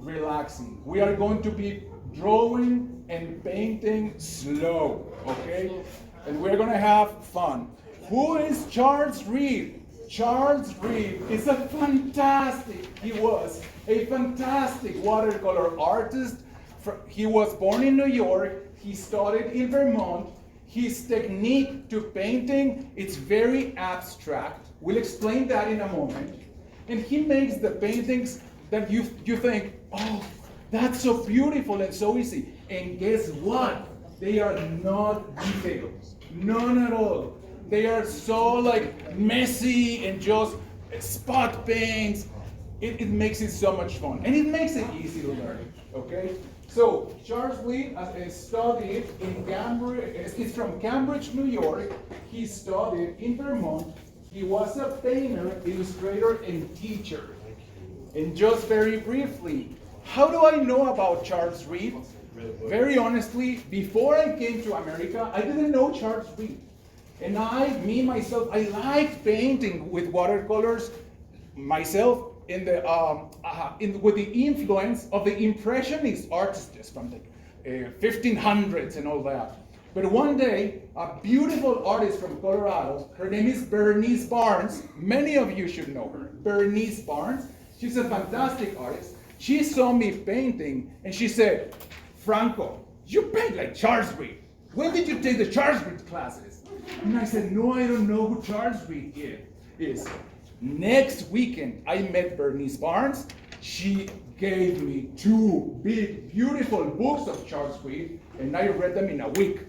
relaxing. We are going to be drawing and painting slow, okay? And we're gonna have fun. Who is Charles Reid? Charles Reid is he was a fantastic watercolor artist. He was born in New York. He studied in Vermont. His technique to painting, it's very abstract. We'll explain that in a moment. And he makes the paintings that you think, oh, that's so beautiful and so easy. And guess what? They are not detailed. None at all. They are so like messy and just spot paints. It makes it so much fun. And it makes it easy to learn, okay? So Charles Reid studied in Cambridge. He's from Cambridge, New York. He studied in Vermont. He was a painter, illustrator, and teacher. And just very briefly, how do I know about Charles Reid? Very honestly, before I came to America, I didn't know Charles Reid. And myself, I liked painting with watercolors myself with the influence of the Impressionist artists from the 1500s and all that. But one day, a beautiful artist from Colorado, her name is Bernice Barnes. Many of you should know her. Bernice Barnes. She's a fantastic artist. She saw me painting and she said, Franco, you paint like Charles Reid. When did you take the Charles Reid classes? And I said, no, I don't know who Charles Reid is. Next weekend, I met Bernice Barnes. She gave me 2 big, beautiful books of Charles Reid, and I read them in a week,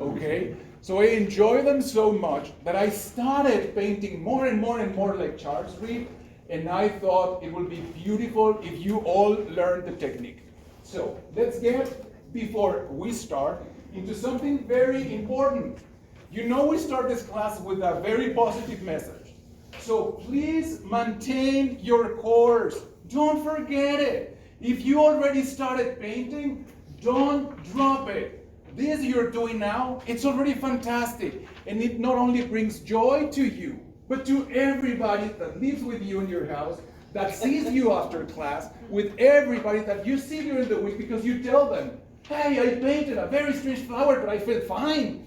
okay? So I enjoyed them so much that I started painting more and more and more like Charles Reid, and I thought it would be beautiful if you all learned the technique. So let's get, before we start, into something very important. You know we start this class with a very positive message. So please maintain your course. Don't forget it. If you already started painting, don't drop it. This you're doing now, it's already fantastic. And it not only brings joy to you, but to everybody that lives with you in your house, that sees you after class, with everybody that you see during the week because you tell them, hey, I painted a very strange flower, but I felt fine.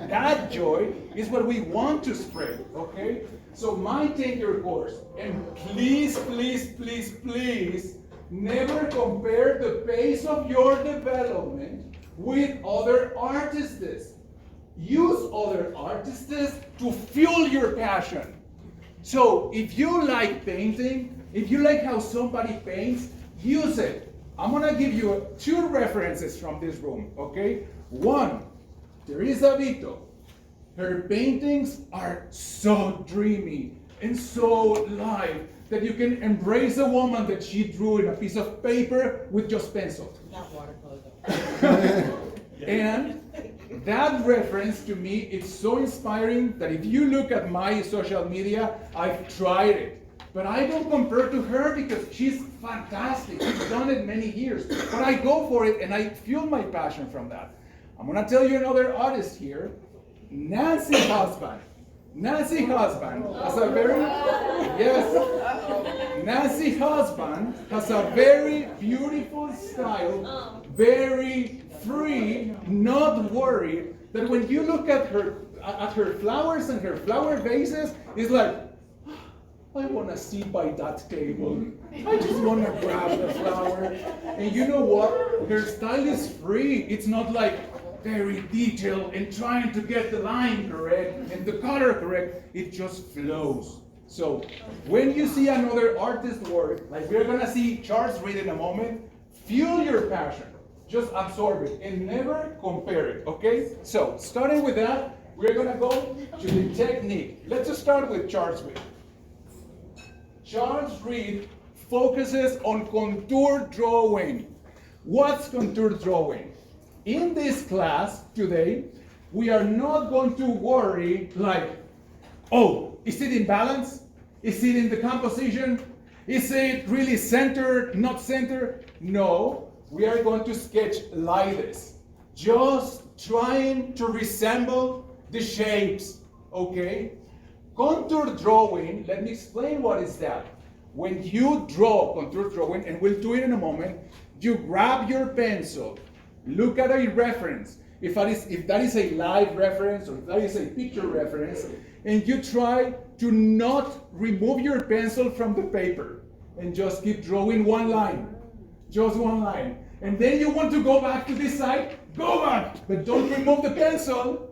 That joy is what we want to spread, okay? So maintain your course. And please, please, please, please, never compare the pace of your development with other artists. Use other artists to fuel your passion. So if you like painting, if you like how somebody paints, use it. I'm gonna give you 2 references from this room, okay? One, Teresa Vito. Her paintings are so dreamy and so live that you can embrace a woman that she drew in a piece of paper with just pencil. Not watercolor though. And that reference to me is so inspiring that if you look at my social media, I've tried it. But I don't compare to her because she's fantastic. She's done it many years. But I go for it and I fuel my passion from that. I'm gonna tell you another artist here, Nancy Husband. Nancy Husband has a very, Nancy Husband has a very beautiful style, very free, not worried, that when you look at her flowers and her flower vases, it's like, I want to sit by that table. I just want to grab the flower. And you know what? Her style is free. It's not like very detailed and trying to get the line correct and the color correct. It just flows. So when you see another artist work, like we're going to see Charles Reid in a moment, fuel your passion. Just absorb it and never compare it, okay? So starting with that, we're going to go to the technique. Let's just start with Charles Reid. Charles Reid focuses on contour drawing. What's contour drawing? In this class today, we are not going to worry like, oh, is it in balance? Is it in the composition? Is it really centered, not centered? No, we are going to sketch like this. Just trying to resemble the shapes, okay? Contour drawing, let me explain what is that. when you draw contour drawing, and we'll do it in a moment, you grab your pencil, look at a reference, if that is a live reference or if that is a picture reference, and you try to not remove your pencil from the paper and just keep drawing one line, just one line. And then you want to go back to this side, go back, but don't remove the pencil.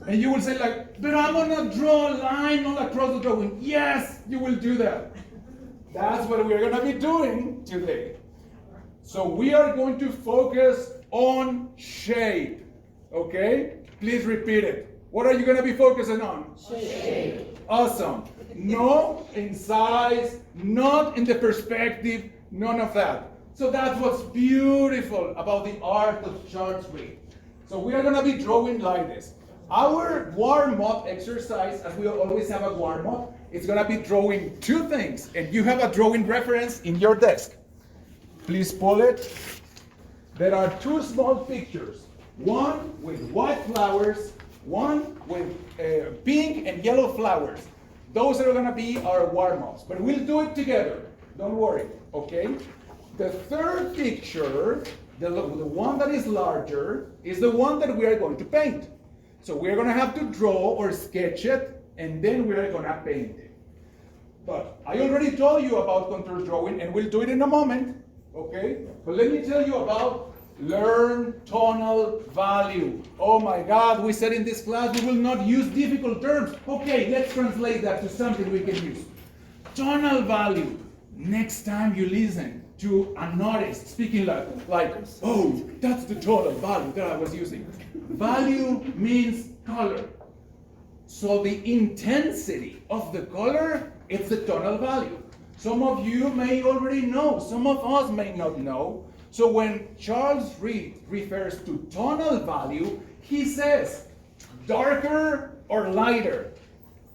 And you will say like, but I'm gonna draw a line all across the drawing. Yes, you will do that. That's what we're gonna be doing today. So we are going to focus on shape, okay? Please repeat it. What are you gonna be focusing on? Shape. Awesome. No in size, not in the perspective, none of that. So that's what's beautiful about the art of Charles Reid. So we are gonna be drawing like this. Our warm-up exercise, as we always have a warm-up, it's gonna be drawing two things, and you have a drawing reference in your desk. Please pull it. There are two small pictures, one with white flowers, one with pink and yellow flowers. Those are gonna be our warm-ups, but we'll do it together. Don't worry, okay? The third picture, the one that is larger, is the one that we are going to paint. So we're going to have to draw or sketch it, and then we're going to paint it. But I already told you about contour drawing, and we'll do it in a moment, okay? But let me tell you about learn tonal value. Oh my God, we said in this class we will not use difficult terms. Okay, let's translate that to something we can use. Tonal value. Next time you listen to an artist speaking like, oh, that's the tonal value that I was using. Value means color. So the intensity of the color, it's the tonal value. Some of you may already know, some of us may not know. So when Charles Reid refers to tonal value, he says darker or lighter.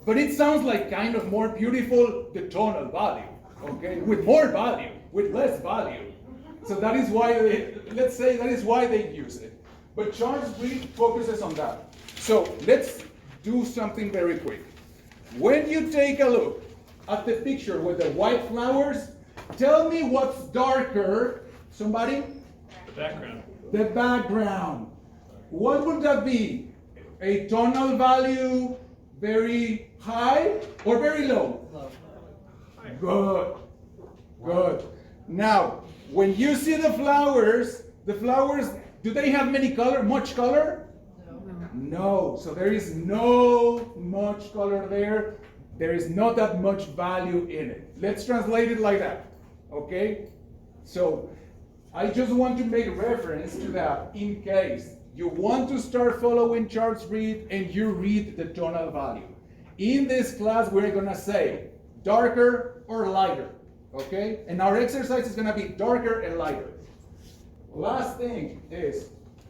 But it sounds like kind of more beautiful, the tonal value, okay? With more value, with less value. So that is why let's say that is why they use it. But Charles Reid focuses on that. So let's do something very quick. When you take a look at the picture with the white flowers, tell me what's darker. Somebody? The background. The background. What would that be? A tonal value very high or very low? Low. Good. Good. Now, when you see the flowers, do they have much color? No. So there is no much color there. There is not that much value in it. Let's translate it like that. Okay? So I just want to make reference to that in case you want to start following Charles Reid and you read the tonal value. In this class, we're going to say darker or lighter. Okay? And our exercise is going to be darker and lighter. Last thing is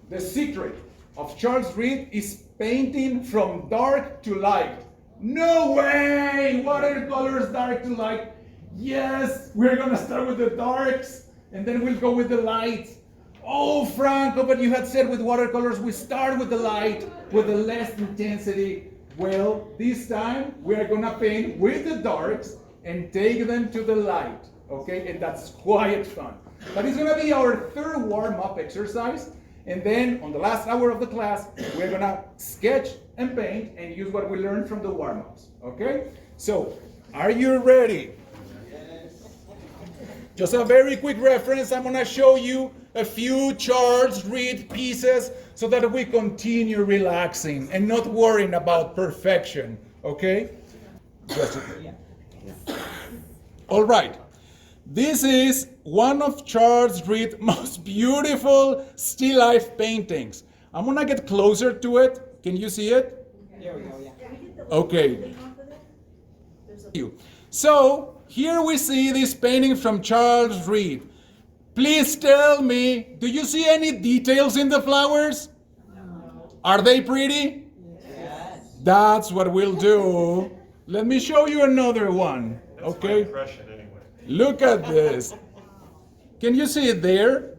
the secret of Charles Reid is painting from dark to light. No way! Watercolor is dark to light. Yes, we're gonna start with the darks and then we'll go with the lights. Oh, Franco, but you had said with watercolors we start with the light, with the less intensity. Well, this time we're gonna paint with the darks and take them to the light. Okay, and that's quite fun. That is going to be our third warm-up exercise. And then on the last hour of the class, we're going to sketch and paint and use what we learned from the warm-ups. Okay? So, are you ready? Yes. Just a very quick reference. I'm going to show you a few Charles Reid pieces so that we continue relaxing and not worrying about perfection. Okay? All right. This is one of Charles Reid's most beautiful still life paintings. I'm gonna get closer to it. Can you see it? There we go, yeah. Okay. So here we see this painting from Charles Reid. Please tell me, do you see any details in the flowers? No. Are they pretty? Yes. That's what we'll do. Let me show you another one. That's my Okay. impression anyway. Look at this. Can you see it there?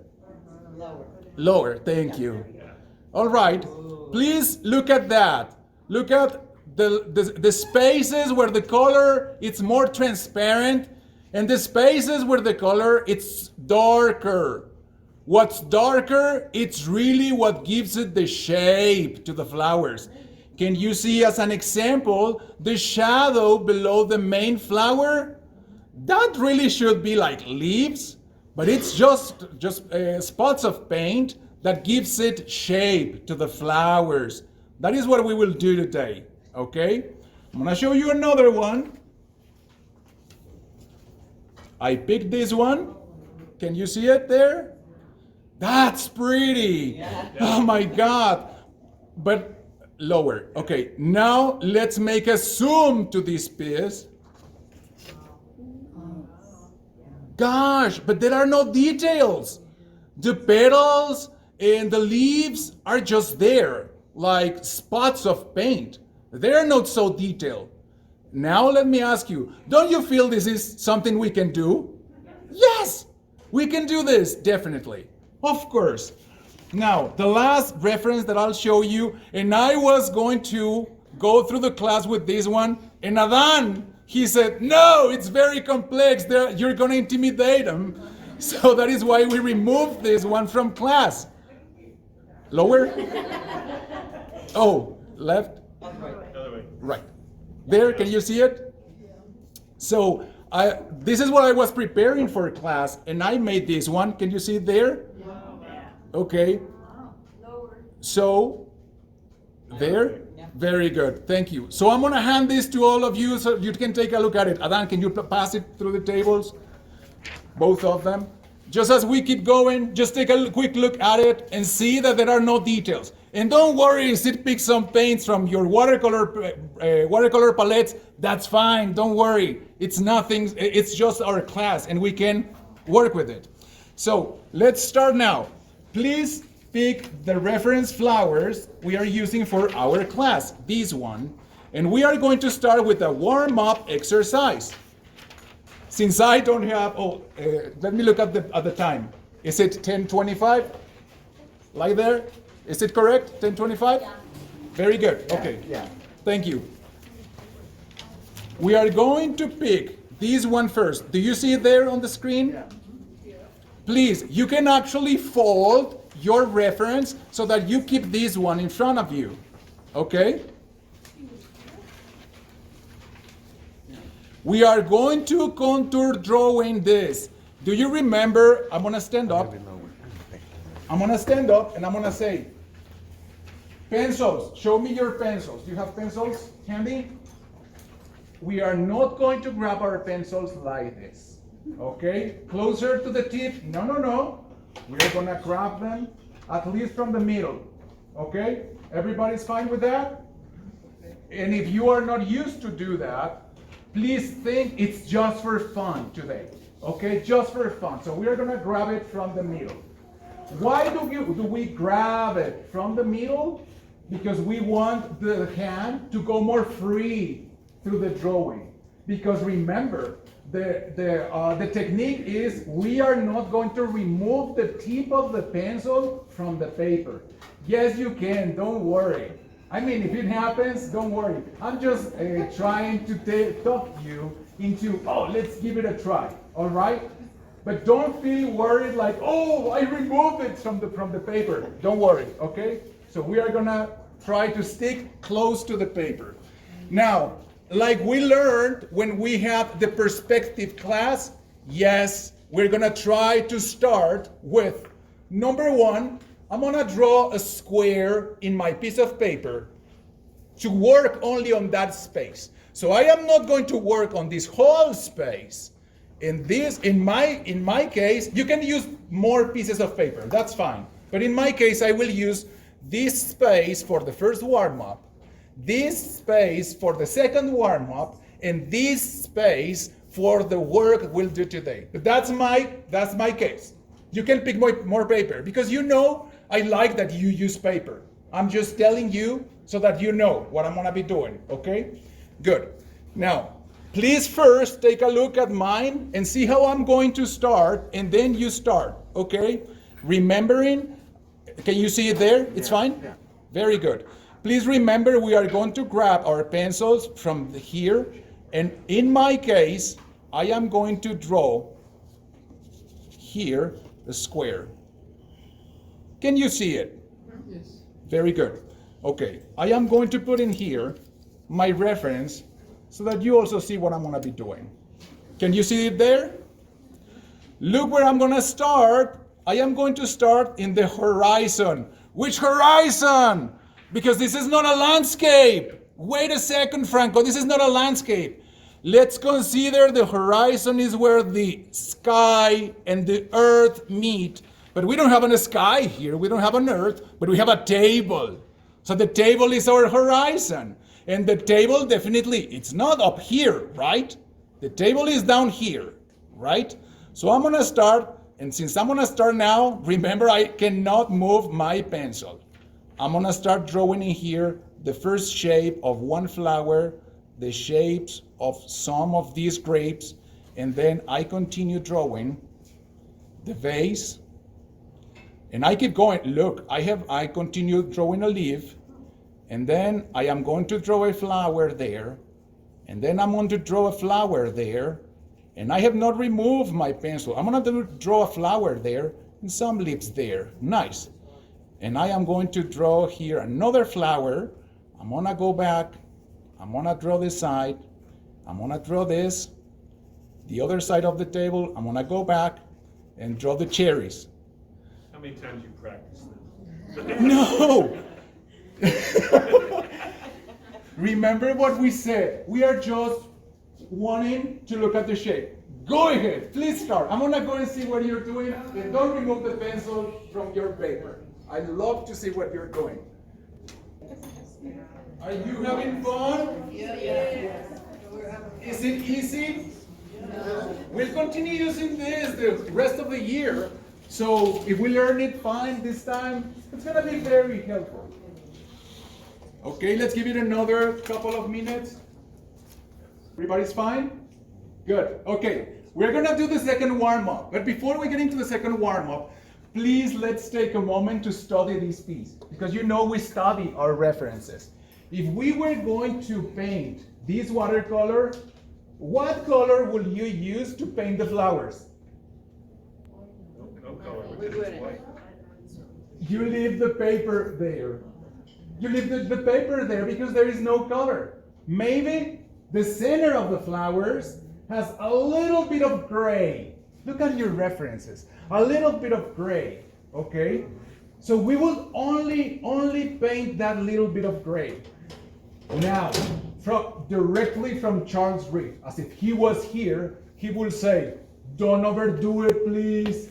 Lower. Lower, thank you. Yeah. All right, please look at that. Look at the spaces where the color it's more transparent, And the spaces where the color, it's darker. What's darker, it's really what gives it the shape to the flowers. Can you see as an example, the shadow below the main flower? That really should be like leaves, but it's just spots of paint that gives it shape to the flowers. That is what we will do today, okay? I'm gonna show you another one. I picked this one. Can you see it there? That's pretty. Yeah. Oh my God. But lower. Okay, now let's make a zoom to this piece. Gosh, but there are no details. The petals and the leaves are just there, like spots of paint. They're not so detailed. Now let me ask you, don't you feel this is something we can do? Yes, we can do this, definitely. Of course. Now, the last reference that I'll show you, and I was going to go through the class with this one, and Adan, he said, no, it's very complex, you're going to intimidate him. So that is why we removed this one from class. Lower? Oh, left? Right. There, can you see it? So this is what I was preparing for class, and I made this one. Can you see it there? Okay. So, there? Very good. Thank you. So I'm going to hand this to all of you so you can take a look at it. Adan, can you pass it through the tables? Both of them. Just as we keep going, just take a quick look at it and see that there are no details. And don't worry if it picks some paints from your watercolor palettes. That's fine. Don't worry. It's nothing. It's just our class, and we can work with it. So let's start now. Please pick the reference flowers we are using for our class, this one. And we are going to start with a warm-up exercise. Since I don't have, let me look at the time. Is it 10:25? Like there? Is it correct? 10:25? Yeah. Very good. Okay. Yeah. Thank you. We are going to pick this one first. Do you see it there on the screen? Yeah. Please, you can actually fold your reference so that you keep this one in front of you. Okay? We are going to contour drawing this. Do you remember? I'm going to stand up. I'm going to stand up and I'm going to say, pencils, show me your pencils. Do you have pencils handy? We are not going to grab our pencils like this. Okay? Closer to the tip. No. We're going to grab them at least from the middle. Okay? Everybody's fine with that? And if you are not used to do that, please think it's just for fun today. Okay? Just for fun. So we're going to grab it from the middle. Why do we grab it from the middle? Because we want the hand to go more free through the drawing. Because remember, the technique is we are not going to remove the tip of the pencil from the paper. Yes, you can, don't worry. I mean, if it happens, don't worry. I'm just trying to talk you into, let's give it a try, all right? But don't feel worried like, I removed it from the paper. Don't worry, okay? So we are gonna try to stick close to the paper. Now, like we learned when we had the perspective class, yes, we're gonna try to start with, number one, I'm gonna draw a square in my piece of paper to work only on that space. So I am not going to work on this whole space. In my case, you can use more pieces of paper, that's fine. But in my case, I will use this space for the first warm-up, this space for the second warm-up, and this space for the work we'll do today. But that's my case. You can pick more paper, because you know I like that you use paper. I'm just telling you so that you know what I'm gonna be doing, okay? Good. Now, please first take a look at mine and see how I'm going to start, and then you start, okay? Remembering, can you see it there? It's fine? Yeah. Very good. Please remember we are going to grab our pencils from here, and in my case, I am going to draw here a square. Can you see it? Yes. Very good. Okay, I am going to put in here my reference so that you also see what I'm going to be doing. Can you see it there? Look where I'm going to start. I am going to start in the horizon. Which horizon? Because this is not a landscape. Wait a second, Franco. This is not a landscape. Let's consider the horizon is where the sky and the earth meet. But we don't have a sky here. We don't have an earth, but we have a table. So the table is our horizon. And the table definitely, it's not up here, right? The table is down here, right? So I'm going to start, and since I'm going to start now, remember I cannot move my pencil. I'm going to start drawing in here the first shape of one flower, the shapes of some of these grapes, and then I continue drawing the vase. And I keep going. Look, I continue drawing a leaf, and then I am going to draw a flower there, and then I'm going to draw a flower there, and I have not removed my pencil. I'm going to draw a flower there and some leaves there. Nice. And I am going to draw here another flower. I'm going to go back. I'm going to draw this side. I'm going to draw this. The other side of the table, I'm going to go back and draw the cherries. How many times you practice this? No! Remember what we said. We are just wanting to look at the shape. Go ahead, please start. I'm gonna go and see what you're doing, and don't remove the pencil from your paper. I love to see what you're doing. Are you having fun? Yes. Is it easy? We'll continue using this the rest of the year. So if we learn it fine this time, it's gonna be very helpful. Okay, let's give it another couple of minutes. Everybody's fine? Good. Okay, we're gonna do the second warm-up. But before we get into the second warm-up, please let's take a moment to study this piece. Because you know we study our references. If we were going to paint this watercolor, what color will you use to paint the flowers? No color. We wouldn't. White. You leave the paper there. You leave the paper there because there is no color. Maybe the center of the flowers has a little bit of gray. Look at your references. A little bit of gray, okay? So we will only paint that little bit of gray. Now, directly from Charles Reid, as if he was here, he will say, don't overdo it, please.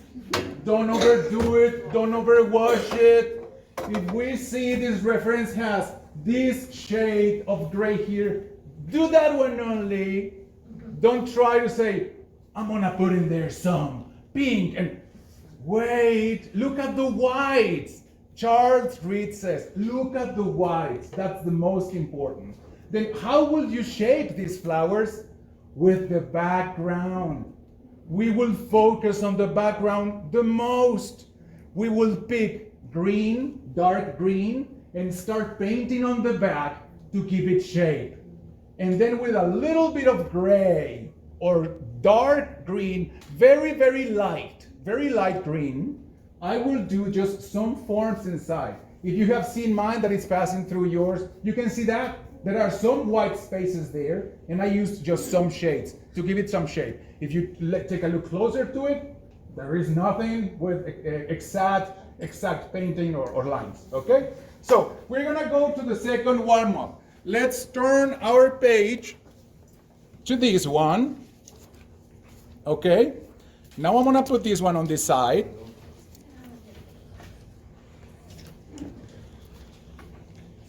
Don't overdo it. Don't overwash it. If we see this reference has this shade of gray here, do that one only. Don't try to say, I'm gonna put in there some pink and wait, look at the whites. Charles Reid says, look at the whites. That's the most important. Then how will you shape these flowers? With the background. We will focus on the background the most. We will pick green, dark green, and start painting on the back to give it shape. And then with a little bit of gray or dark green, very, very light green, I will do just some forms inside. If you have seen mine that is passing through yours, you can see that there are some white spaces there, and I used just some shades to give it some shape. If you take a look closer to it, there is nothing with exact painting or lines, okay? So we're gonna go to the second warm-up. Let's turn our page to this one, okay? Now I'm gonna put this one on this side.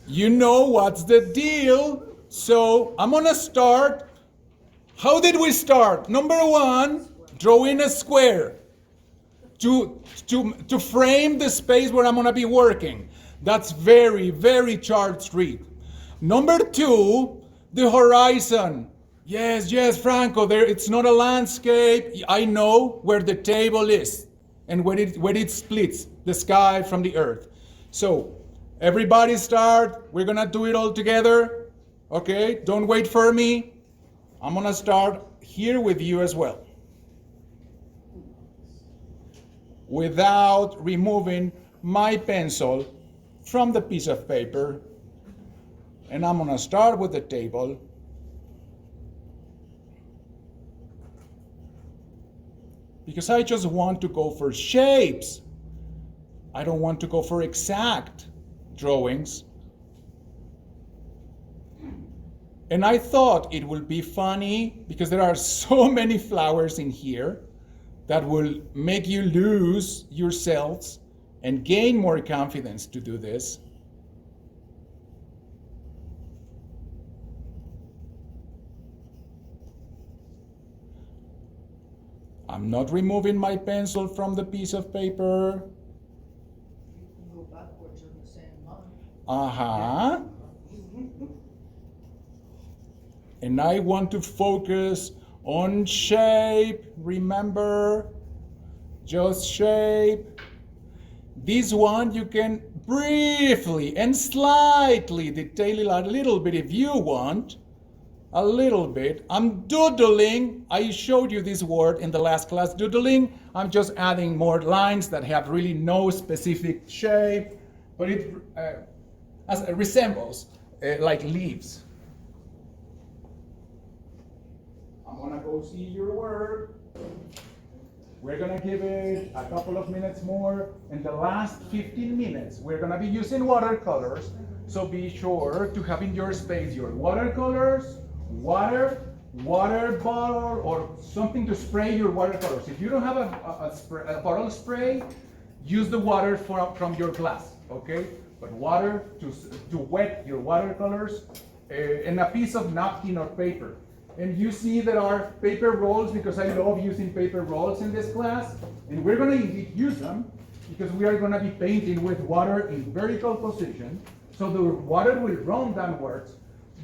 You know what's the deal. So I'm gonna start. How did we start? Number one, drawing a square to frame the space where I'm gonna be working. That's very, very Charles Reid. Number two, the horizon. Yes, Franco, it's not a landscape. I know where the table is and where it splits the sky from the earth. So everybody start. We're gonna do it all together. Okay, don't wait for me. I'm gonna start here with you as well, without removing my pencil from the piece of paper. And I'm gonna start with the table. Because I just want to go for shapes. I don't want to go for exact drawings. And I thought it would be funny because there are so many flowers in here that will make you lose yourselves and gain more confidence to do this. I'm not removing my pencil from the piece of paper. You can go backwards on the same line. Uh-huh. And I want to focus on shape, remember? Just shape. This one you can briefly and slightly detail it a little bit if you want. A little bit. I'm doodling. I showed you this word in the last class, doodling. I'm just adding more lines that have really no specific shape, but it resembles like leaves. I'm gonna go see your work. We're gonna give it a couple of minutes more. In the last 15 minutes, we're gonna be using watercolors. So be sure to have in your space your watercolors, water bottle, or something to spray your watercolors. If you don't have a bottle spray, use the water from your glass, okay? But water to wet your watercolors, and a piece of napkin or paper. And you see there are paper rolls because I love using paper rolls in this class. And we're gonna use them because we are gonna be painting with water in vertical position. So the water will run downwards.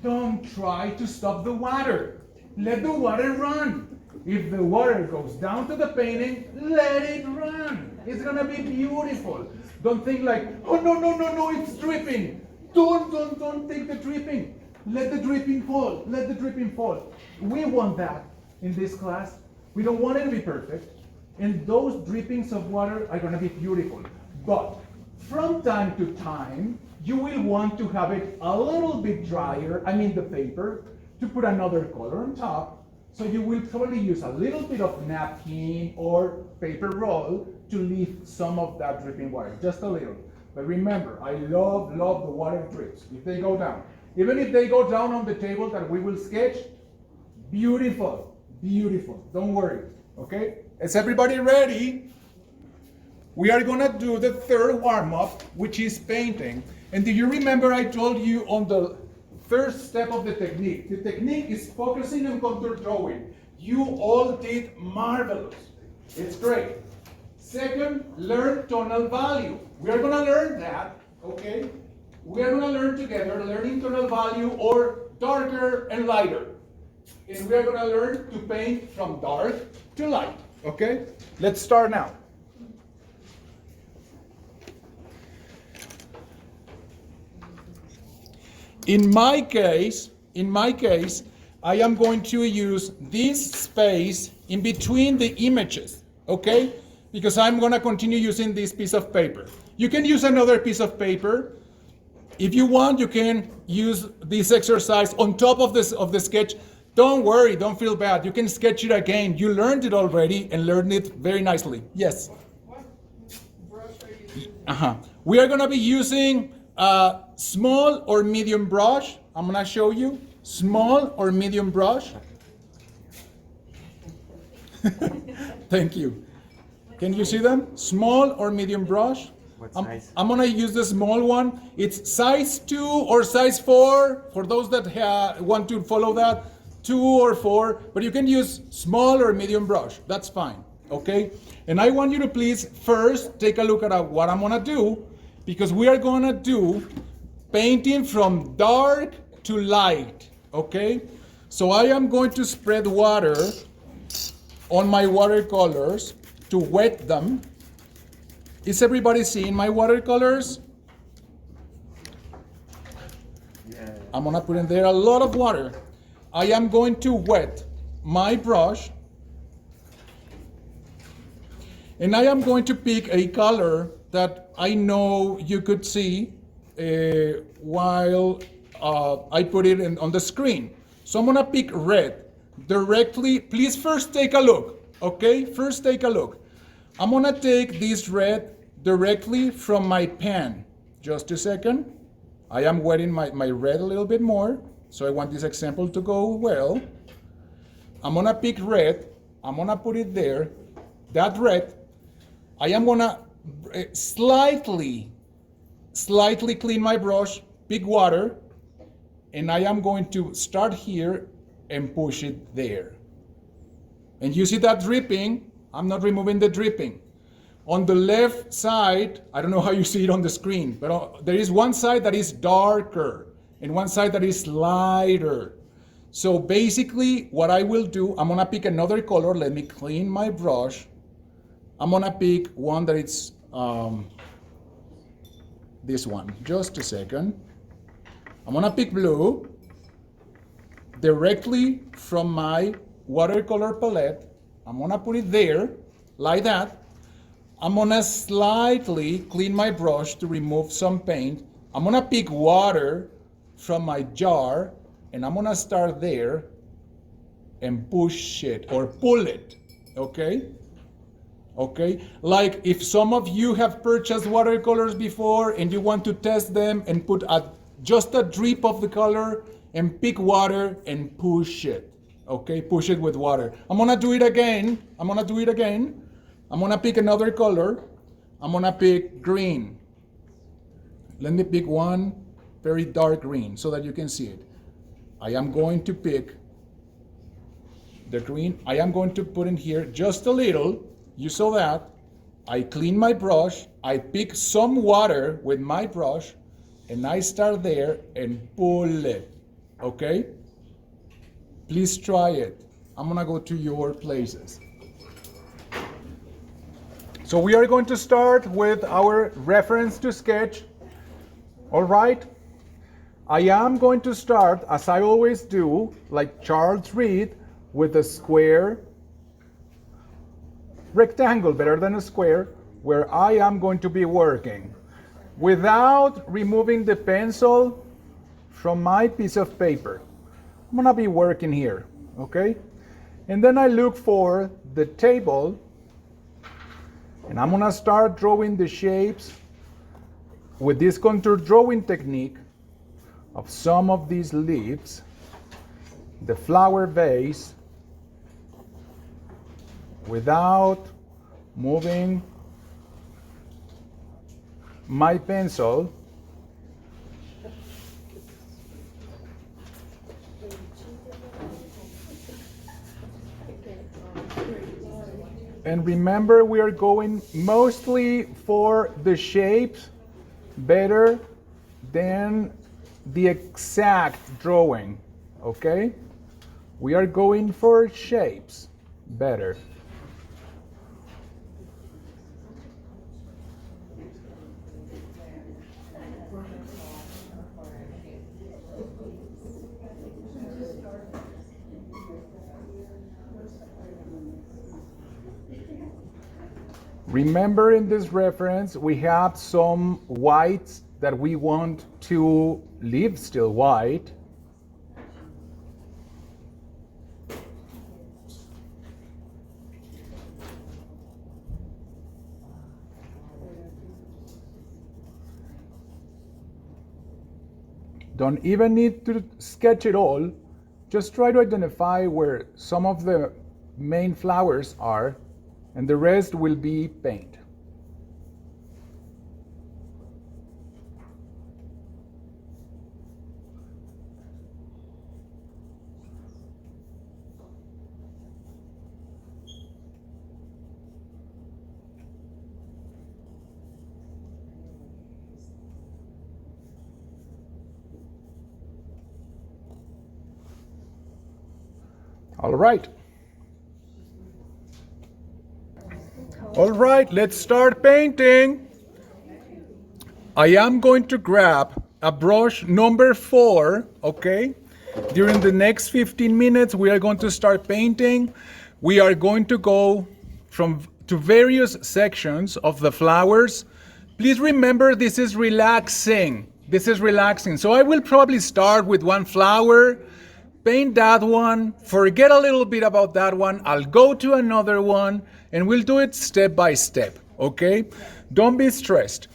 Don't try to stop the water. Let the water run. If the water goes down to the painting, let it run. It's gonna be beautiful. Don't think like, oh no, it's dripping. Don't take the dripping. Let the dripping fall. Let the dripping fall. We want that in this class. We don't want it to be perfect. And those drippings of water are gonna be beautiful. But from time to time, you will want to have it a little bit drier, the paper, to put another color on top. So you will probably use a little bit of napkin or paper roll to leave some of that dripping water, just a little. But remember, I love the water drips. If they go down, even if they go down on the table that we will sketch, beautiful, don't worry, okay? Is everybody ready? We are gonna do the third warm-up, which is painting. And do you remember I told you on the first step of the technique? The technique is focusing on contour drawing. You all did marvelous. It's great. Second, learn tonal value. We are gonna learn that, okay? We are gonna learn together, learning tonal value or darker and lighter. And we are gonna learn to paint from dark to light, okay? Let's start now. In my case, I am going to use this space in between the images, okay? Because I'm gonna continue using this piece of paper. You can use another piece of paper. If you want, you can use this exercise on top of the sketch. Don't worry, don't feel bad. You can sketch it again. You learned it already and learned it very nicely. Yes? What brush are you using? We are gonna be using a small or medium brush. I'm gonna show you. Small or medium brush. Thank you. Can you see them? Small or medium brush? What size? I'm gonna use the small one. It's size 2 or size 4 for those that want to follow that. 2 or 4, but you can use small or medium brush. That's fine, okay? And I want you to please first take a look at what I'm gonna do, because we are gonna do painting from dark to light, okay? So I am going to spread water on my watercolors to wet them. Is everybody seeing my watercolors? Yeah. I'm gonna put in there a lot of water. I am going to wet my brush, and I am going to pick a color that I know you could see while I put it on the screen. So I'm gonna pick red directly. Please first take a look, okay? First take a look. I'm gonna take this red directly from my pen. Just a second. I am wetting my red a little bit more, so I want this example to go well. I'm gonna pick red, I'm gonna put it there. That red, I am gonna slightly clean my brush, pick water, and I am going to start here and push it there. And you see that dripping? I'm not removing the dripping. On the left side, I don't know how you see it on the screen, but there is one side that is darker and one side that is lighter. So basically what I will do, I'm gonna pick another color. Let me clean my brush. I'm gonna pick one that it's this one. Just a second. I'm gonna pick blue directly from my watercolor palette. I'm gonna put it there like that. I'm gonna slightly clean my brush to remove some paint. I'm gonna pick water from my jar and I'm gonna start there and push it or pull it, okay? Okay, like if some of you have purchased watercolors before and you want to test them and put just a drip of the color and pick water and push it, okay? Push it with water. I'm gonna do it again. I'm gonna pick another color. I'm gonna pick green. Let me pick one very dark green so that you can see it. I am going to pick the green. I am going to put in here just a little. You saw that. I clean my brush. I pick some water with my brush and I start there and pull it, okay? Please try it. I'm gonna go to your places. So we are going to start with our reference to sketch. All right. I am going to start, as I always do, like Charles Reid, with a square rectangle, better than a square, where I am going to be working without removing the pencil from my piece of paper. I'm gonna be working here, okay? And then I look for the table and I'm gonna start drawing the shapes with this contour drawing technique of some of these leaves, the flower vase, without moving my pencil. And remember, we are going mostly for the shapes better than the exact drawing, okay? We are going for shapes better. Remember, in this reference, we have some whites that we want to leave still white. Don't even need to sketch it all. Just try to identify where some of the main flowers are, and the rest will be paint. All right. All right, let's start painting. I am going to grab a brush number 4, okay? During the next 15 minutes, we are going to start painting. We are going to go to various sections of the flowers. Please remember, this is relaxing. This is relaxing. So I will probably start with one flower, paint that one, forget a little bit about that one. I'll go to another one, and we'll do it step by step, okay? Don't be stressed.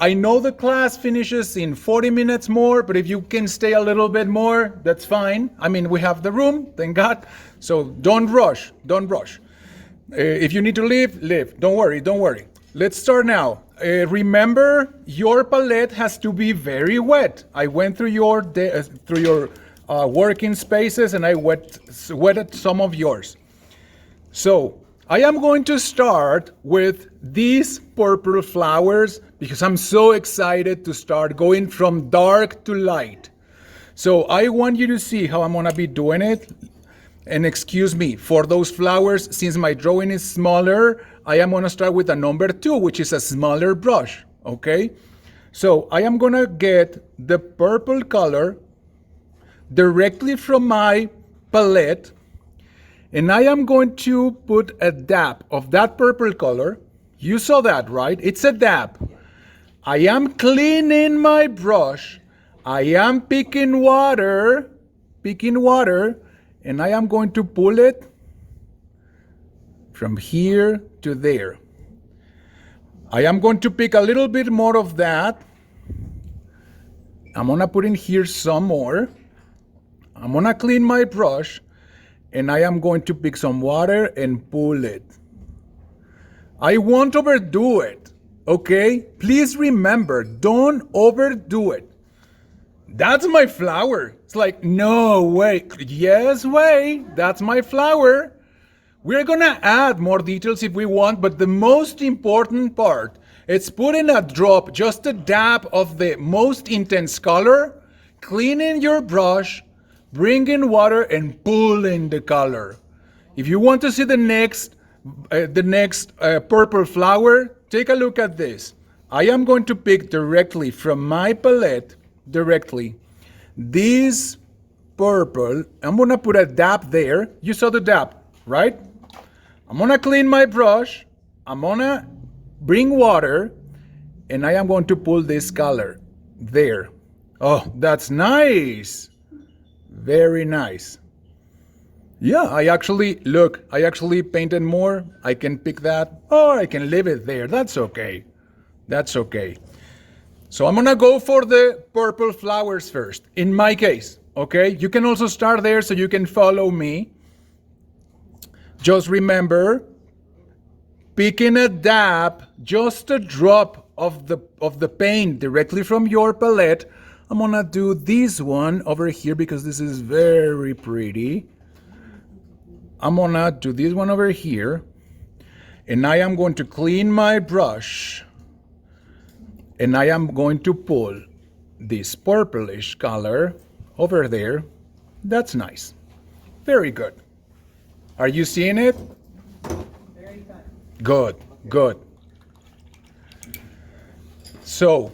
I know the class finishes in 40 minutes more, but if you can stay a little bit more, that's fine. I mean, we have the room, thank God. So don't rush, don't rush. If you need to leave, leave. Don't worry, don't worry. Let's start now. Remember, your palette has to be very wet. I went through your working spaces and I wetted some of yours. So I am going to start with these purple flowers because I'm so excited to start going from dark to light. So I want you to see how I'm going to be doing it. And excuse me, for those flowers, since my drawing is smaller, I am going to start with a number 2, which is a smaller brush, okay? So I am going to get the purple color directly from my palette, and I am going to put a dab of that purple color. You saw that, right? It's a dab. I am cleaning my brush. I am picking water, and I am going to pull it from here to there. I am going to pick a little bit more of that. I'm gonna put in here some more. I'm gonna clean my brush, and I am going to pick some water and pull it. I won't overdo it, okay? Please remember, don't overdo it. That's my flower. It's like, no way. Yes way, that's my flower. We're gonna add more details if we want, but the most important part is putting a drop, just a dab of the most intense color, cleaning your brush, bringing water, and pulling the color. If you want to see the next purple flower, take a look at this. I am going to pick directly from my palette, this purple. I'm gonna put a dab there. You saw the dab, right? I'm gonna clean my brush. I'm gonna bring water, and I am going to pull this color there. Oh, that's nice. Very nice. Yeah, I actually painted more. I can pick that, or I can leave it there. That's okay. That's okay. So I'm gonna go for the purple flowers first, in my case, okay? You can also start there so you can follow me. Just remember, picking a dab, just a drop of the paint directly from your palette. I'm gonna do this one over here because this is very pretty. I'm gonna do this one over here, and I am going to clean my brush, and I am going to pull this purplish color over there. That's nice. Very good. Are you seeing it? Very fun. Good, good. So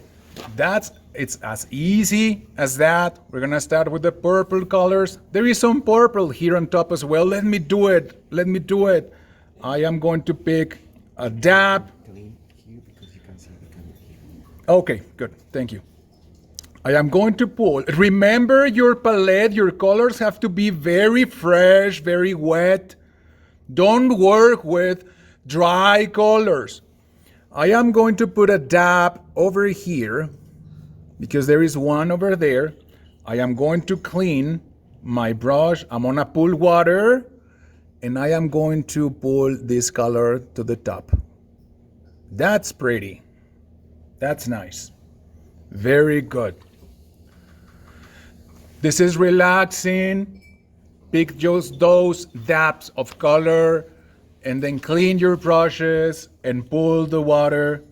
it's as easy as that. We're gonna start with the purple colors. There is some purple here on top as well. Let me do it. I am going to pick a dab. Okay, good, thank you. I am going to pull. Remember, your palette, your colors have to be very fresh, very wet. Don't work with dry colors. I am going to put a dab over here because there is one over there. I am going to clean my brush. I'm gonna pull water, and I am going to pull this color to the top. That's pretty. That's nice. Very good. This is relaxing. Pick just those dabs of color, and then clean your brushes and pull the water.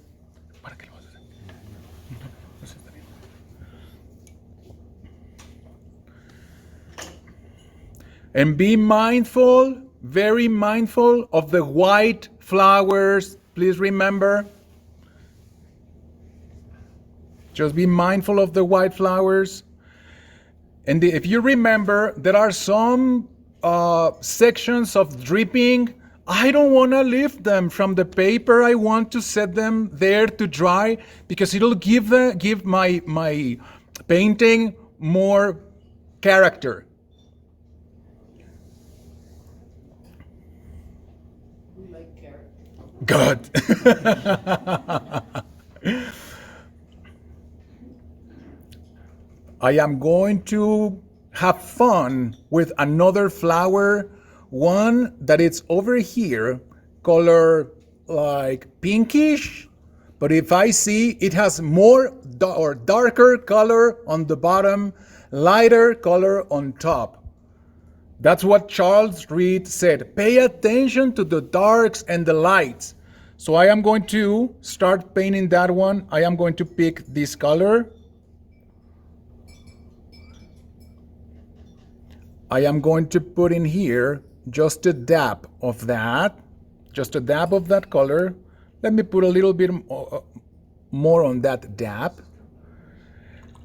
And be mindful, very mindful of the white flowers. Please remember. Just be mindful of the white flowers. And if you remember, there are some sections of dripping. I don't want to lift them from the paper. I want to set them there to dry because it'll give my painting more character. We like carrot. Good. I am going to have fun with another flower, one that is over here, color like pinkish, but if I see it has more or darker color on the bottom, lighter color on top. That's what Charles Reid said. Pay attention to the darks and the lights. So I am going to start painting that one. I am going to pick this color. I am going to put in here just a dab of that. Just a dab of that color. Let me put a little bit more on that dab.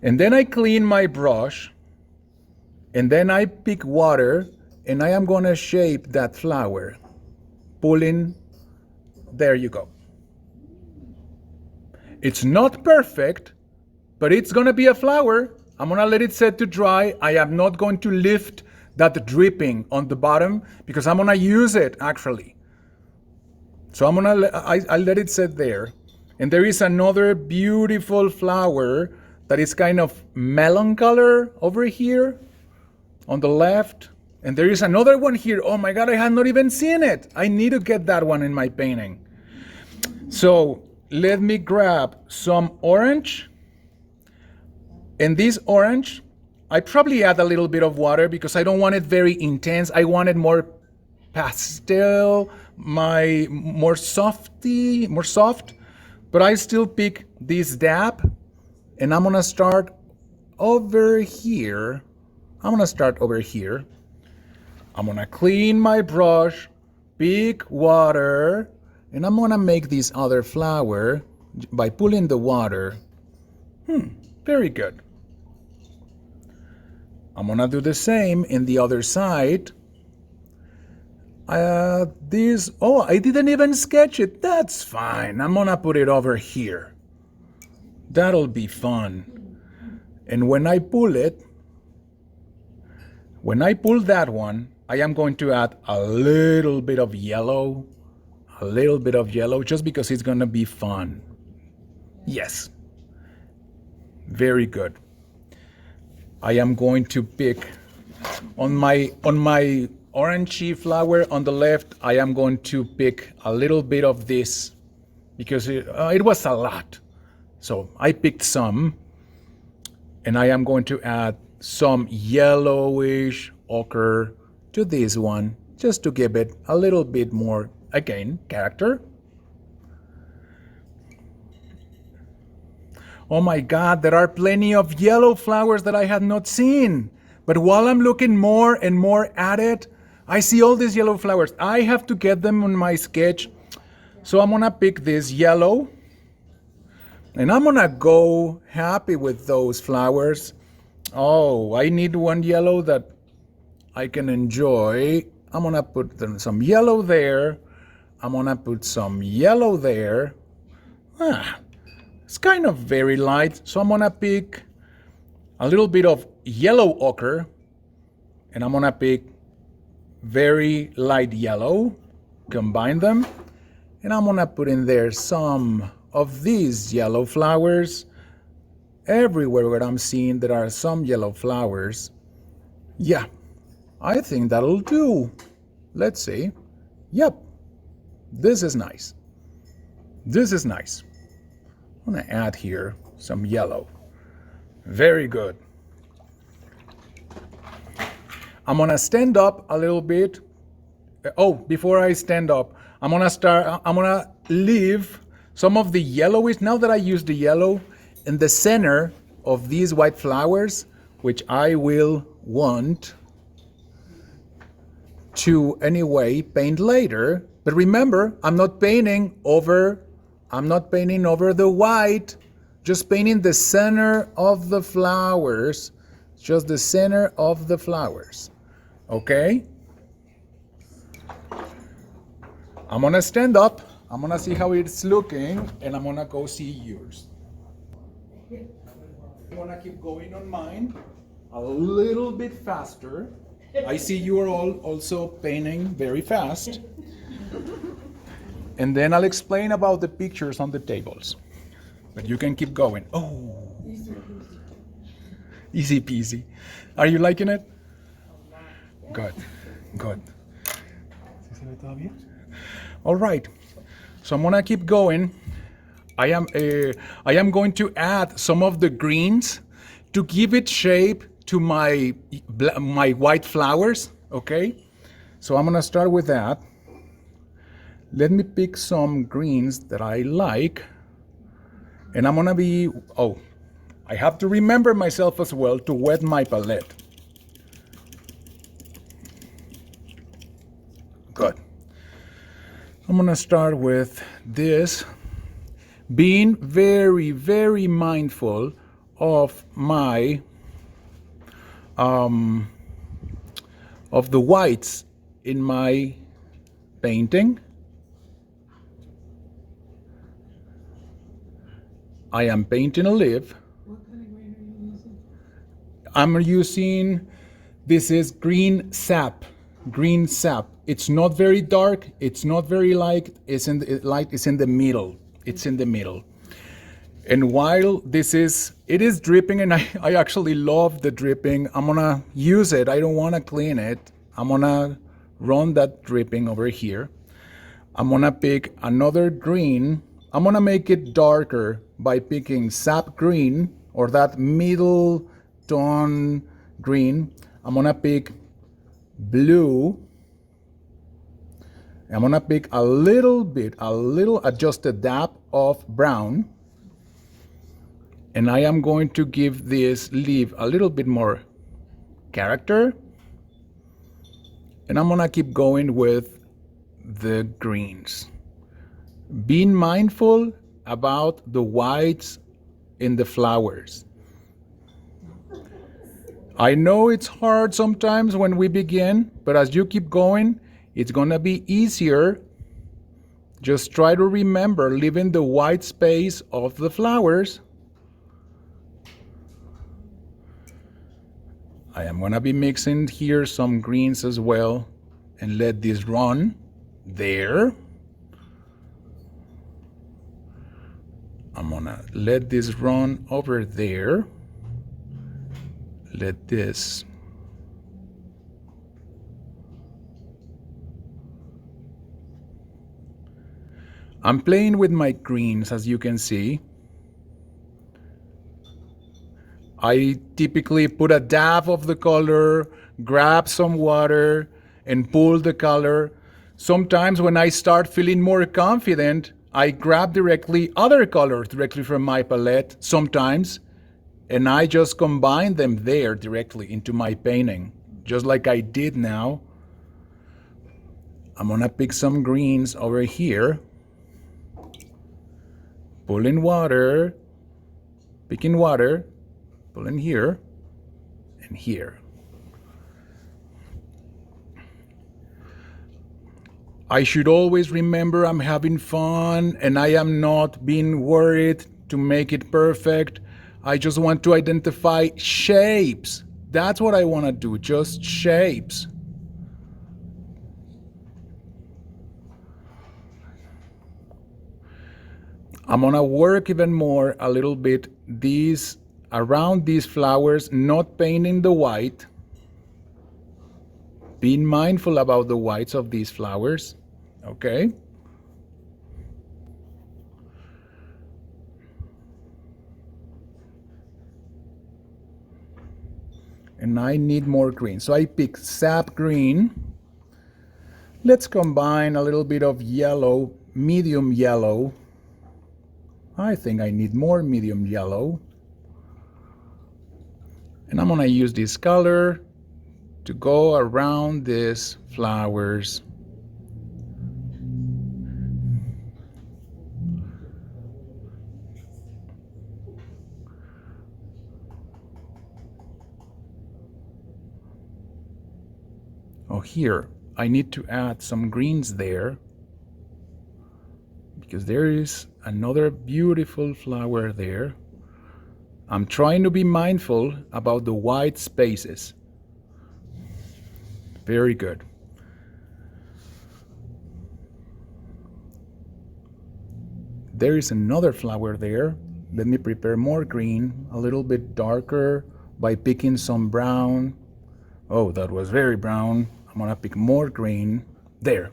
And then I clean my brush. And then I pick water and I am going to shape that flower. Pulling. There you go. It's not perfect, but it's going to be a flower. I'm going to let it set to dry. I am not going to lift that dripping on the bottom because I'm going to use it actually. So I'm going to I'll let it set there. And there is another beautiful flower that is kind of melon color over here on the left. And there is another one here. Oh my God, I had not even seen it. I need to get that one in my painting. So let me grab some orange. And this orange, I probably add a little bit of water because I don't want it very intense. I want it more pastel, more soft. But I still pick this dab and I'm gonna start over here. I'm gonna clean my brush, pick water, and I'm gonna make this other flower by pulling the water. Very good. I'm gonna do the same in the other side. I didn't even sketch it. That's fine. I'm gonna put it over here. That'll be fun. And when I pull that one, I am going to add a little bit of yellow, just because it's gonna be fun. Yes. Very good. I am going to pick on my orangey flower on the left. I am going to pick a little bit of this because it was a lot. So I picked some, and I am going to add some yellowish ochre to this one just to give it a little bit more, again, character. Oh my God, there are plenty of yellow flowers that I had not seen. But while I'm looking more and more at it, I see all these yellow flowers. I have to get them on my sketch. So I'm gonna pick this yellow. And I'm gonna go happy with those flowers. Oh, I need one yellow that I can enjoy. I'm gonna put some yellow there. I'm gonna put some yellow there. It's kind of very light, so I'm gonna pick a little bit of yellow ochre, and I'm gonna pick very light yellow, combine them, and I'm gonna put in there some of these yellow flowers. Everywhere where I'm seeing there are some yellow flowers. Yeah, I think that'll do. Let's see. Yep, this is nice. This is nice. I'm gonna add here some yellow. Very good. I'm gonna stand up a little bit. Oh, before I stand up, I'm gonna leave some of the yellowish, now that I use the yellow, in the center of these white flowers, which I will want to anyway paint later. But remember, I'm not painting over the white, just painting the center of the flowers, just the center of the flowers. Okay? I'm gonna stand up, I'm gonna see how it's looking, and I'm gonna go see yours. I'm gonna keep going on mine a little bit faster. I see you are all also painting very fast. And then I'll explain about the pictures on the tables. But you can keep going. Oh, easy peasy. Are you liking it? Good, good. All right, so I'm gonna keep going. I am going to add some of the greens to give it shape to my white flowers, okay? So I'm gonna start with that. Let me pick some greens that I like. And I'm gonna be, I have to remember myself as well to wet my palette. Good. I'm gonna start with this, being very, very mindful of my, of the whites in my painting. I am painting a leaf. What kind of grain are you using? I'm using, this is green sap. Green sap. It's not very dark. It's not very light. It's in the middle. It's in the middle. And while it is dripping, and I actually love the dripping. I'm gonna use it. I don't wanna clean it. I'm gonna run that dripping over here. I'm gonna pick another green. I'm gonna make it darker by picking sap green, or that middle tone green. I'm gonna pick blue. I'm gonna pick a little just a dab of brown. And I am going to give this leaf a little bit more character. And I'm gonna keep going with the greens. Being mindful about the whites in the flowers. I know it's hard sometimes when we begin, but as you keep going, it's gonna be easier. Just try to remember leaving the white space of the flowers. I am gonna be mixing here some greens as well and let this run there. I'm gonna let this run over there. Let this. I'm playing with my greens, as you can see. I typically put a dab of the color, grab some water, and pull the color. Sometimes when I start feeling more confident, I grab other colors directly from my palette sometimes, and I just combine them there directly into my painting, just like I did now. I'm gonna pick some greens over here, pulling water, picking water, pulling here and here. I should always remember I'm having fun and I am not being worried to make it perfect. I just want to identify shapes. That's what I want to do, just shapes. I'm gonna work even more a little bit around these flowers, not painting the white. Being mindful about the whites of these flowers, okay? And I need more green. So I pick sap green. Let's combine a little bit of yellow, medium yellow. I think I need more medium yellow. And I'm gonna use this color to go around these flowers. Oh, here, I need to add some greens there because there is another beautiful flower there. I'm trying to be mindful about the white spaces. Very good. There is another flower there. Let me prepare more green, a little bit darker by picking some brown. Oh, that was very brown. I'm gonna pick more green. There.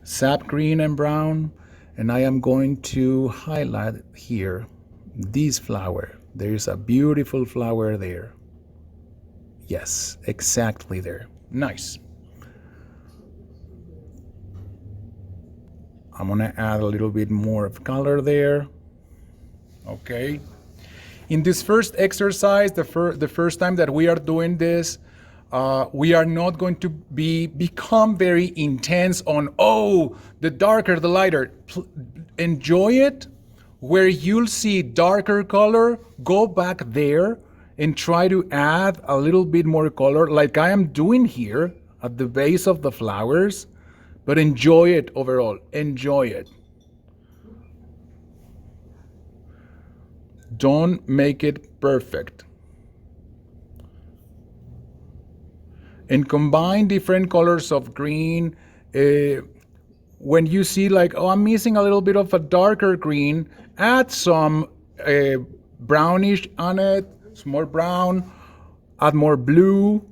Sap green and brown. And I am going to highlight here this flower. There is a beautiful flower there. Yes, exactly there. Nice. I'm gonna add a little bit more of color there. Okay. In this first exercise, the first time that we are doing this, we are not going to become very intense on, oh, the darker, the lighter. Enjoy it. Where you'll see darker color, go back there and try to add a little bit more color like I am doing here at the base of the flowers, but enjoy it overall. Enjoy it. Don't make it perfect. And combine different colors of green. When you see like, oh, I'm missing a little bit of a darker green, add some brownish on it, some more brown, add more blue,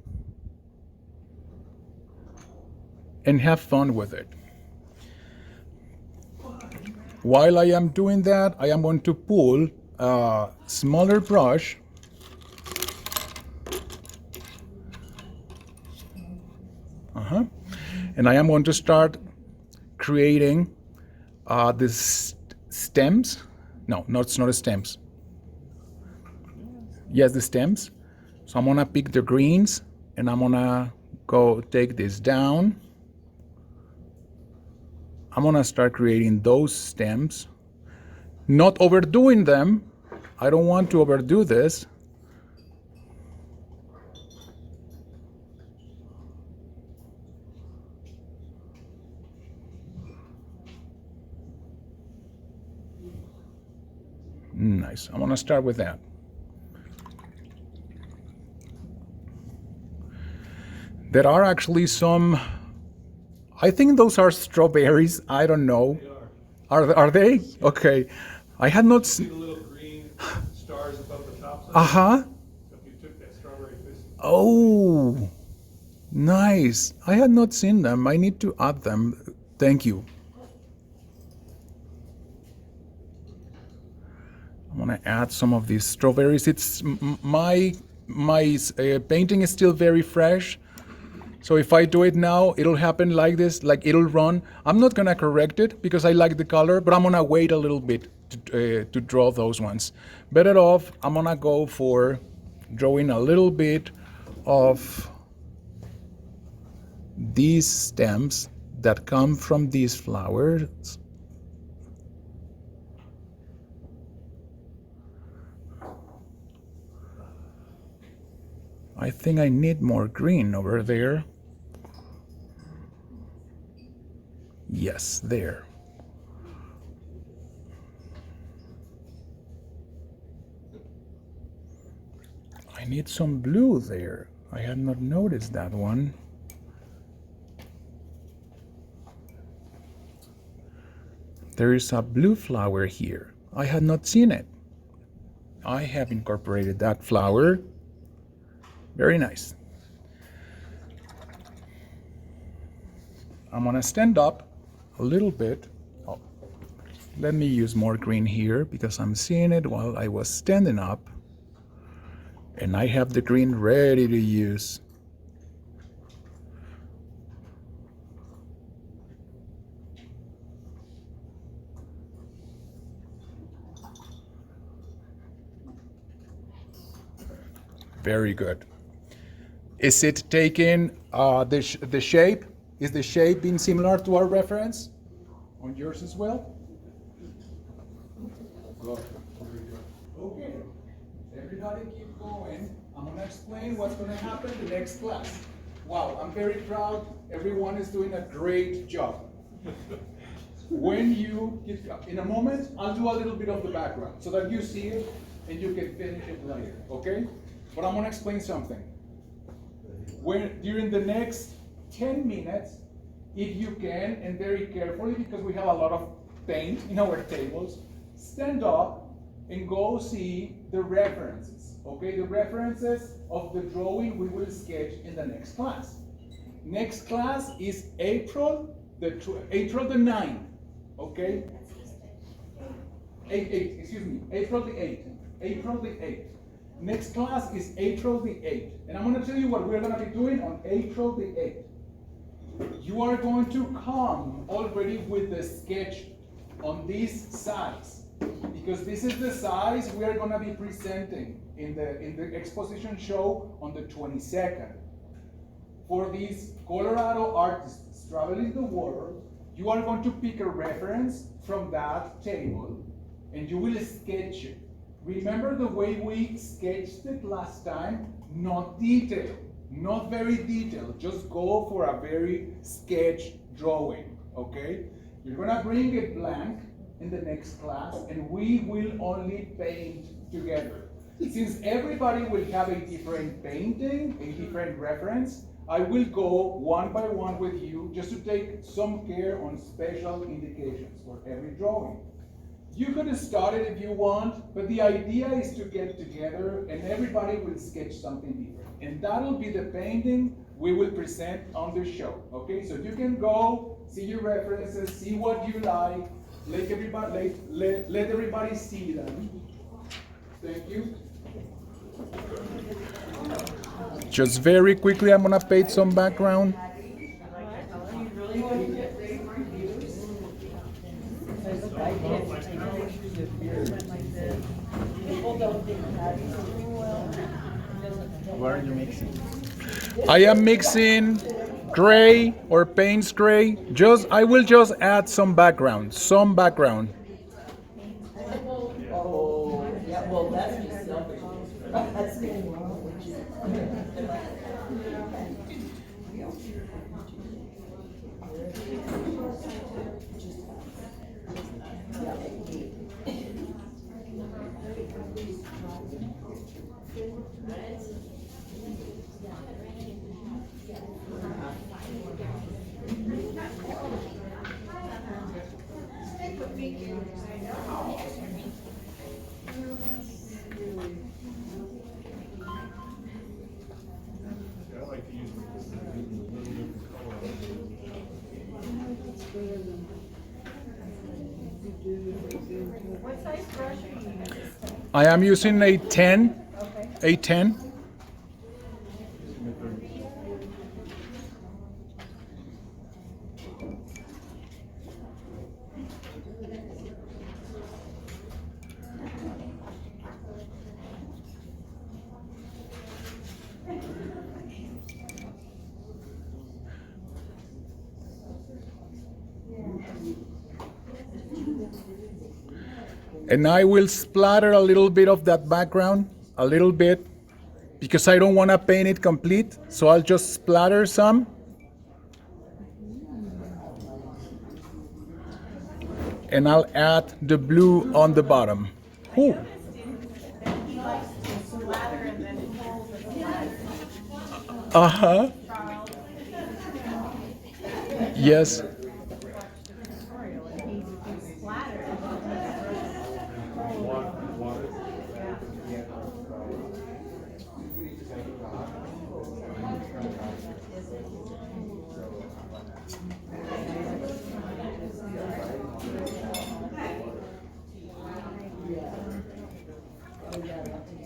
and have fun with it. While I am doing that, I am going to pull a smaller brush and I am going to start creating the stems. No, it's not stems. Yes, the stems. So I'm gonna pick the greens and I'm gonna go take this down. I'm gonna start creating those stems, not overdoing them. I don't want to overdo this. Nice. I'm gonna start with that. There are actually some, I think those are strawberries. I don't know. They are. Are they? Okay. I had not See seen. the little green stars above the top? Uh-huh. So if you took that strawberry fish. Oh, nice. I had not seen them. I need to add them. Thank you. I'm gonna add some of these strawberries. It's my painting is still very fresh. So if I do it now, it'll happen like this, like it'll run. I'm not gonna correct it because I like the color, but I'm gonna wait a little bit to draw those ones. Better off, I'm gonna go for drawing a little bit of these stems that come from these flowers. I think I need more green over there. Yes, there. I need some blue there. I had not noticed that one. There is a blue flower here. I had not seen it. I have incorporated that flower. Very nice. I'm gonna stand up a little bit. Oh, let me use more green here because I'm seeing it while I was standing up. And I have the green ready to use. Very good. Is it taking the shape? Is the shape being similar to our reference on yours as well? Good. Okay. Everybody keep going. I'm going to explain what's going to happen in the next class. Wow, I'm very proud. Everyone is doing a great job. When you get, in a moment, I'll do a little bit of the background so that you see it and you can finish it later, okay? But I'm gonna explain something. When, during the next 10 minutes, if you can, and very carefully, because we have a lot of paint in our tables, stand up and go see the references, okay? The references of the drawing we will sketch in the next class. Next class is April the 9th, okay? Excuse me, April the 8th. April the 8th. Next class is April the 8th. And I'm gonna tell you what we're gonna be doing on April the 8th. You are going to come already with the sketch on this size, because this is the size we are gonna be presenting in the exposition show on the 22nd. For these Colorado artists traveling the world, you are going to pick a reference from that table and you will sketch it. Remember the way we sketched it last time? Not detailed, not very detailed. Just go for a very sketch drawing, okay? You're gonna bring it blank in the next class and we will only paint together. Since everybody will have a different painting, a different reference, I will go one by one with you just to take some care on special indications for every drawing. You could start it if you want, but the idea is to get together and everybody will sketch something different. And that'll be the painting we will present on the show, okay? So you can go, see your references, see what you like, let everybody see them. Thank you. Just very quickly, I'm gonna paint some background. What are you mixing? I am mixing gray or paints gray. I will just add some background, Oh, yeah, well, that's just selfish. That's being wrong with you. I like to use a little different color. What size brush are you using? I am using a 10, Okay. a 10. And I will splatter a little bit of that background, a little bit, because I don't want to paint it complete. So I'll just splatter some. And I'll add the blue on the bottom. Ooh. He likes to slather and then pull the slides. Uh-huh. Charles. Yes. Tutorial, and he splattered. Water.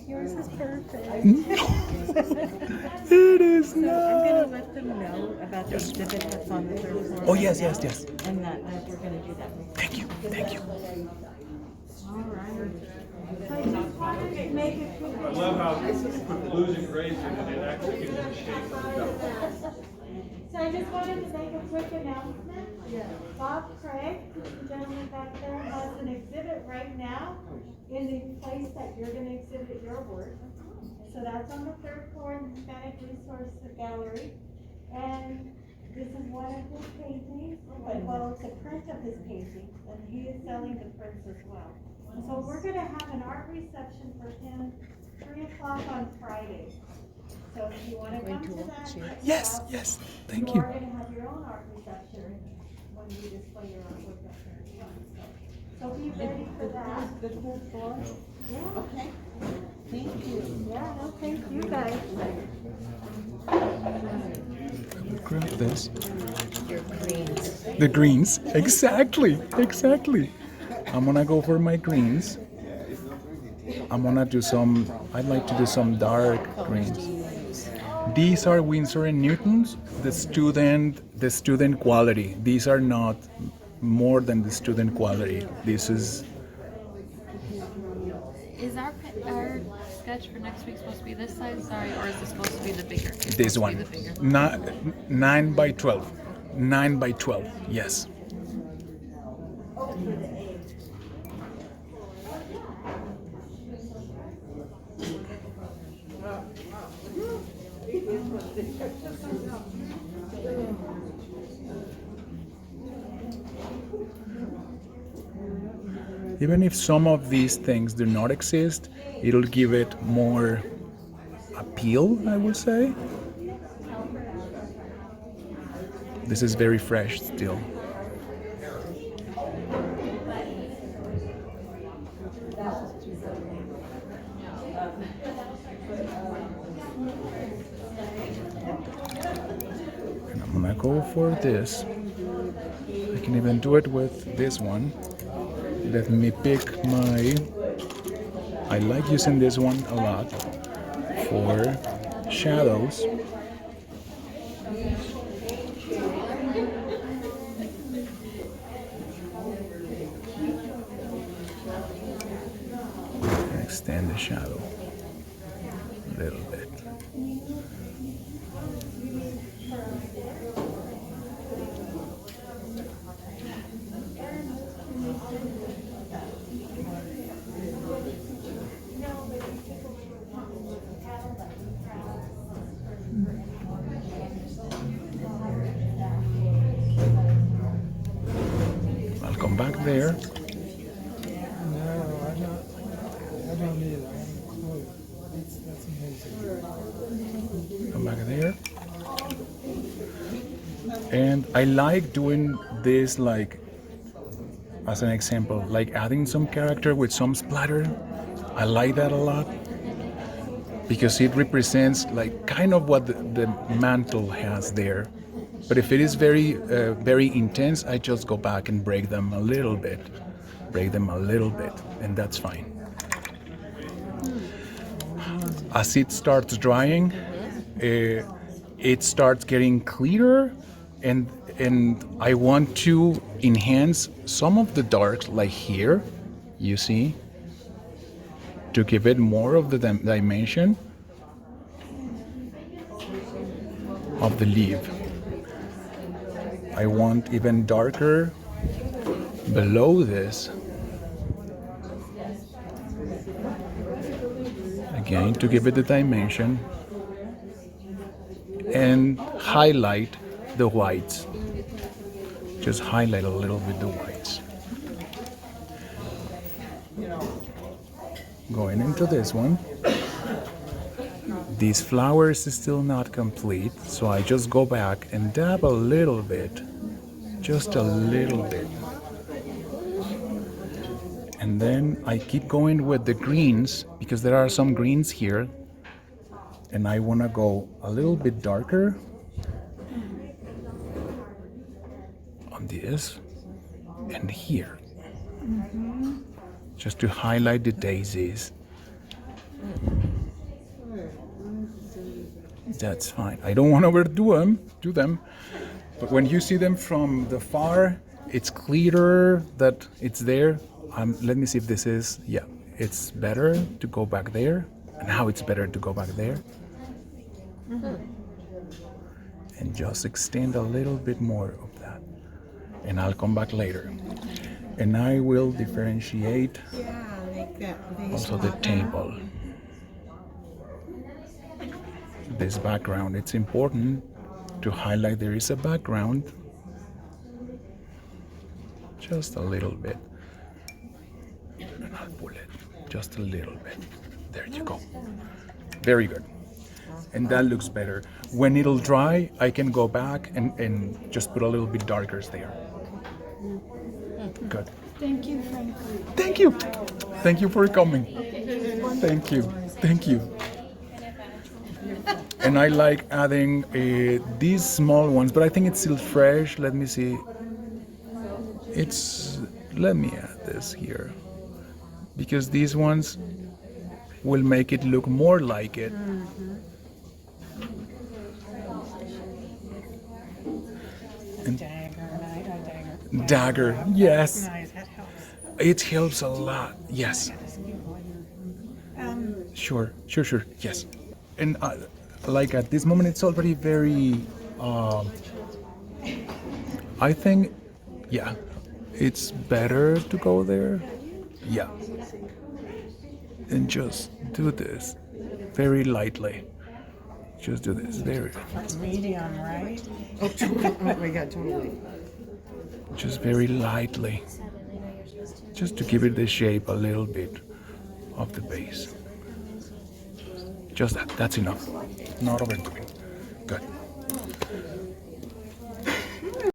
Yours is perfect. It is So I'm not. gonna let them know about the exhibit that's on the third floor. Oh, yes, yes, yes. And that we're gonna do that. Thank you, thank you. All right. I love how you put blues and grays in and it actually gives it the shape of the belt. So I just wanted to make a quick announcement. Bob Craig, the gentleman back there, has an exhibit right now in the place that you're gonna exhibit your work. So that's on the third floor in the Hispanic Resource Gallery. And this is one of his paintings, well, it's a print of his paintings, and he is selling the prints as well. So we're gonna have an art reception for him, 3 o'clock on Friday. So if you wanna come to that. check it Yes, out. yes, thank You you. are gonna have your own art reception when you display your artwork up there as well. So be ready for that. The third floor? Yeah, Okay. Thank you. yeah, no, thank you guys. Grab this. The greens. Exactly. Exactly. I'm gonna go for my greens. I'm gonna do some. I'd like to do some dark greens. These are Winsor and Newtons, the student quality. These are not more than the student quality. This is Is our sketch for next week supposed to be this size? Sorry, or is this supposed to be the bigger? It's this supposed one. to be the bigger. 9 by 12. 9 by 12. Yes. Even if some of these things do not exist, it'll give it more appeal, I would say. This is very fresh still. And I'm gonna go for this. I can even do it with this one. Let me pick my. I like using this one a lot for shadows. Extend the shadow a little bit. I'll come back there. Come back there. And I like doing this, like, as an example, like adding some character with some splatter. I like that a lot because it represents like kind of what the mantle has there. But if it is very intense, I just go back and break them a little bit, and that's fine. As it starts drying, it starts getting clearer, and I want to enhance some of the darks, like here, you see, to give it more of the dimension of the leaf. I want even darker below this. Again, to give it the dimension. And highlight the whites. Just highlight a little bit the whites. Going into this one. These flowers is still not complete, so I just go back and dab a little bit. Just a little bit. And then I keep going with the greens, because there are some greens here. And I want to go a little bit darker on this and here. Just to highlight the daisies. That's fine. I don't want to overdo them, but when you see them from the far, it's clearer that it's there. Let me see if this is, yeah, it's better to go back there, and how it's better to go back there. And just extend a little bit more of that. And I'll come back later. And I will differentiate also the table. This background, it's important to highlight there is a background. Just a little bit. And I'll pull it just a little bit. There you go. Very good. And that looks better. When it'll dry, I can go back and just put a little bit darker there. Good. Thank you, Franco. Thank you. Thank you for coming. Thank you. Thank you. And I like adding these small ones, but I think it's still fresh. Let me see. Let me add this here. Because these ones will make it look more like it. And dagger, yes. Nice, that helps. It helps a lot, yes. Sure, yes. And like at this moment, it's already very, I think, yeah, it's better to go there. Yeah. And just do this very lightly. Just do this, very good. Medium, right? Oh, my God, totally. Just very lightly. Just to give it the shape a little bit of the base. Just that, that's enough. Not overdoing. Good.